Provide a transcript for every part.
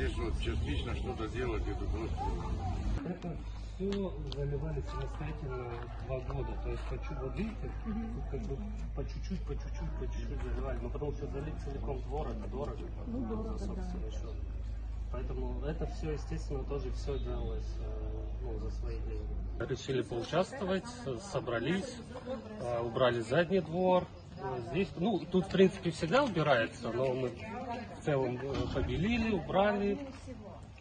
здесь вот частично что-то делать, это просто... Это все заливали самостоятельно 2 года. То есть, вот видите, тут как бы по чуть-чуть заливали. Но потом все залить целиком двор, это дорого. Ну, дорого, за собственный да. счет. Поэтому это все, естественно, тоже все делалось за свои деньги. Решили поучаствовать, собрались, убрали задний двор. Здесь, тут, в принципе, всегда убирается, но мы в целом побелили, убрали,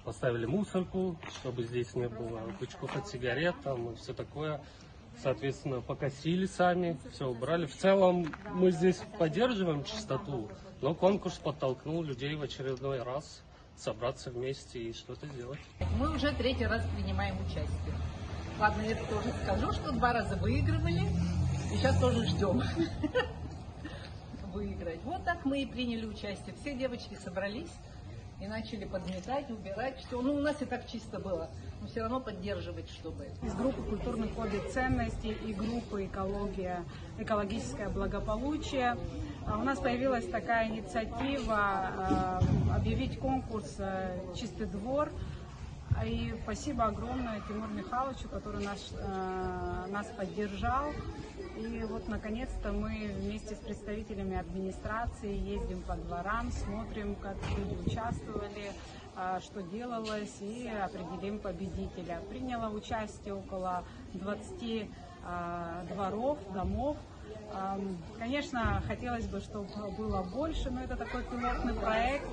поставили мусорку, чтобы здесь не было бычков от сигарет там и все такое. Соответственно, покосили сами, все убрали. В целом мы здесь поддерживаем чистоту, но конкурс подтолкнул людей в очередной раз собраться вместе и что-то сделать. Мы уже 3-й раз принимаем участие. Ладно, я тоже скажу, что 2 раза выигрывали, и сейчас тоже ждем выиграть. Вот так мы и приняли участие. Все девочки собрались и начали подметать, убирать. Что, у нас и так чисто было, но все равно поддерживать, чтобы... Из группы «Культурный кодекс ценностей» и группы «Экология, экологическое благополучие» у нас появилась такая инициатива объявить конкурс «Чистый двор». И спасибо огромное Тимуру Михайловичу, который нас поддержал. И вот наконец-то мы вместе с представителями администрации ездим по дворам, смотрим, как люди участвовали, что делалось, и определим победителя. Приняло участие около 20 дворов, домов. Конечно, хотелось бы, чтобы было больше, но это такой пилотный проект.